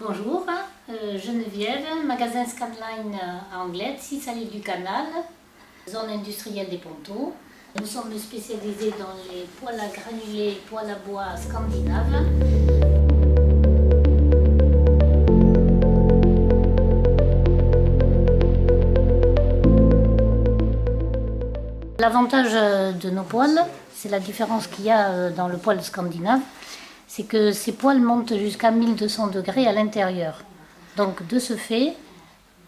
Bonjour, Geneviève, magasin Scanline à Anglet, 6 allées du Canal, zone industrielle des Ponteaux. Nous sommes spécialisés dans les poêles à granulés, poêles à bois scandinaves. L'avantage de nos poêles, c'est la différence qu'il y a dans le poêle scandinave, c'est que ces poêles montent jusqu'à 1200 degrés à l'intérieur. Donc de ce fait,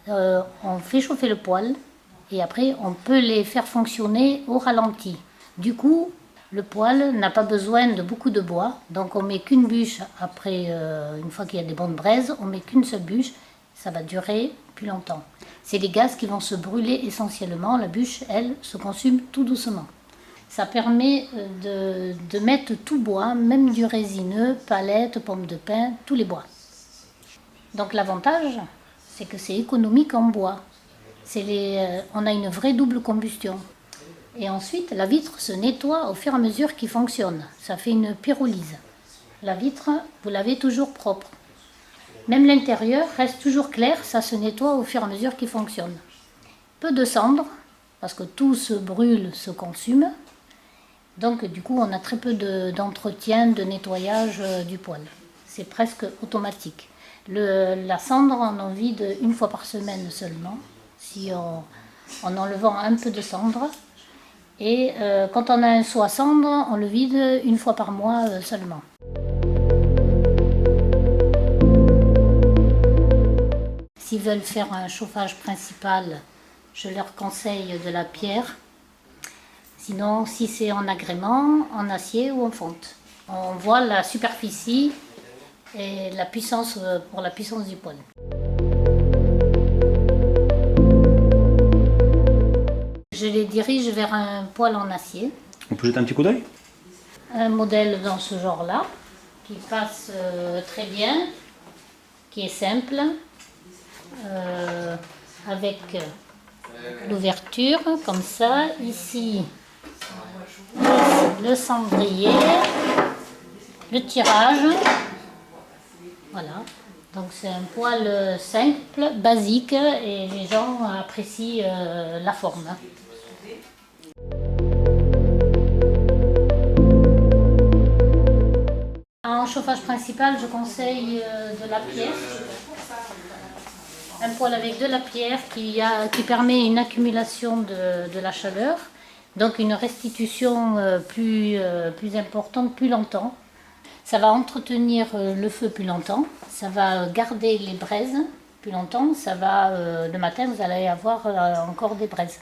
on fait chauffer le poêle et après on peut les faire fonctionner au ralenti. Du coup, le poêle n'a pas besoin de beaucoup de bois, donc on met qu'une bûche après, une fois qu'il y a des bonnes braises, on met qu'une seule bûche, ça va durer plus longtemps. C'est les gaz qui vont se brûler essentiellement, la bûche, elle, se consume tout doucement. Ça permet de mettre tout bois, même du résineux, palettes, pommes de pin, tous les bois. Donc l'avantage, c'est que c'est économique en bois. On a une vraie double combustion. Et ensuite, la vitre se nettoie au fur et à mesure qu'il fonctionne. Ça fait une pyrolyse. La vitre, vous l'avez toujours propre. Même l'intérieur reste toujours clair, ça se nettoie au fur et à mesure qu'il fonctionne. Peu de cendres, parce que tout se brûle, se consume. Donc du coup, on a très peu d'entretien, de nettoyage du poêle. C'est presque automatique. La cendre, on en vide une fois par semaine seulement, en enlevant un peu de cendre. Et quand on a un seau à cendre, on le vide une fois par mois seulement. S'ils veulent faire un chauffage principal, je leur conseille de la pierre. Sinon, si c'est en agrément, en acier ou en fonte. On voit la superficie et la puissance pour la puissance du poêle. Je les dirige vers un poêle en acier. On peut jeter un petit coup d'œil? Un modèle dans ce genre-là, qui passe très bien, qui est simple, avec l'ouverture comme ça. Ici, le cendrier, le tirage. Voilà. Donc c'est un poêle simple, basique, et les gens apprécient la forme. En chauffage principal, je conseille de la pierre. Un poêle avec de la pierre qui permet une accumulation de la chaleur, donc une restitution plus importante, plus longtemps. Ça va entretenir le feu plus longtemps, ça va garder les braises plus longtemps, le matin vous allez avoir encore des braises.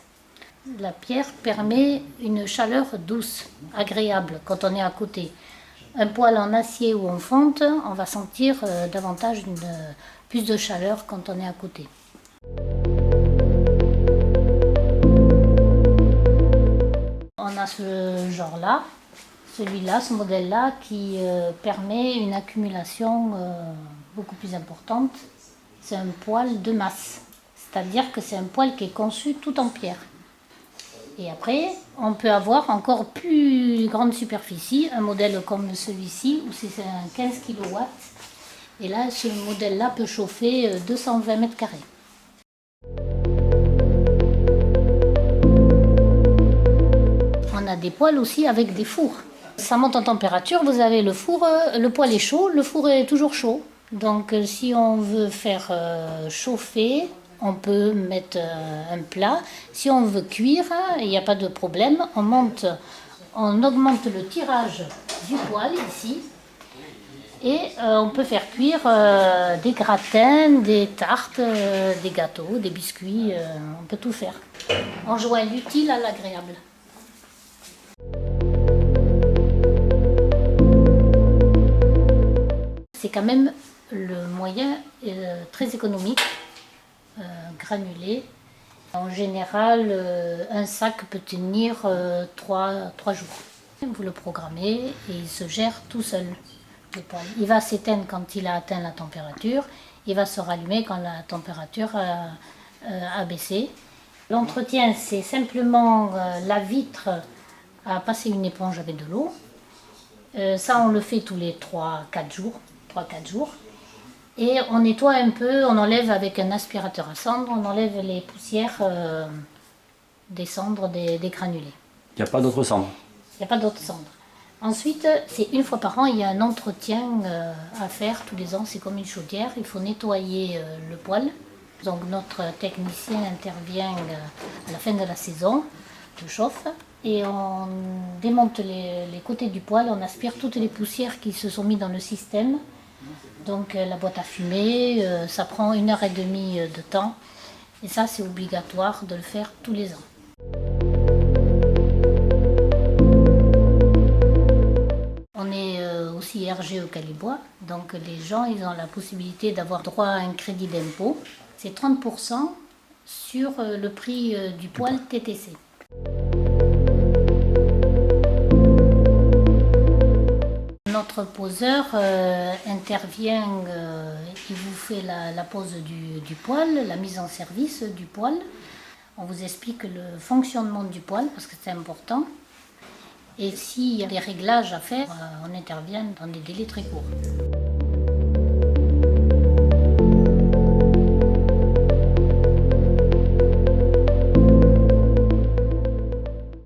La pierre permet une chaleur douce, agréable quand on est à côté. Un poêle en acier ou en fonte, on va sentir davantage plus de chaleur quand on est à côté. On a ce genre-là, celui-là, ce modèle-là, qui permet une accumulation beaucoup plus importante. C'est un poêle de masse, c'est-à-dire que c'est un poêle qui est conçu tout en pierre. Et après, on peut avoir encore plus grande superficie, un modèle comme celui-ci, où c'est un 15 kW. Et là, ce modèle-là peut chauffer 220 mètres carrés. On a des poêles aussi avec des fours. Ça monte en température, vous avez le four, le poêle est chaud, le four est toujours chaud. Donc si on veut faire chauffer, on peut mettre un plat. Si on veut cuire, il n'y a pas de problème. On augmente le tirage du poêle ici. Et on peut faire cuire des gratins, des tartes, des gâteaux, des biscuits, on peut tout faire. On joint l'utile à l'agréable. C'est quand même le moyen très économique, granulé. En général, un sac peut tenir 3 jours. Vous le programmez et il se gère tout seul. Il va s'éteindre quand il a atteint la température, il va se rallumer quand la température a baissé. L'entretien, c'est simplement la vitre à passer une éponge avec de l'eau. Ça, on le fait tous les 3-4 jours. Et on nettoie un peu, on enlève avec un aspirateur à cendres, on enlève les poussières des cendres, des granulés. Il n'y a pas d'autre cendre. Il n'y a pas d'autres cendres. Ensuite, c'est une fois par an, il y a un entretien à faire tous les ans. C'est comme une chaudière. Il faut nettoyer le poêle. Donc notre technicien intervient à la fin de la saison de chauffe et on démonte les côtés du poêle. On aspire toutes les poussières qui se sont mises dans le système. Donc la boîte à fumer, ça prend 1 heure et demie de temps. Et ça, c'est obligatoire de le faire tous les ans. On est aussi RGE Calibois, donc les gens ils ont la possibilité d'avoir droit à un crédit d'impôt. C'est 30% sur le prix du poêle TTC. Notre poseur intervient, il vous fait la pose du poêle, la mise en service du poêle. On vous explique le fonctionnement du poêle parce que c'est important. Et s'il y a des réglages à faire, on intervient dans des délais très courts.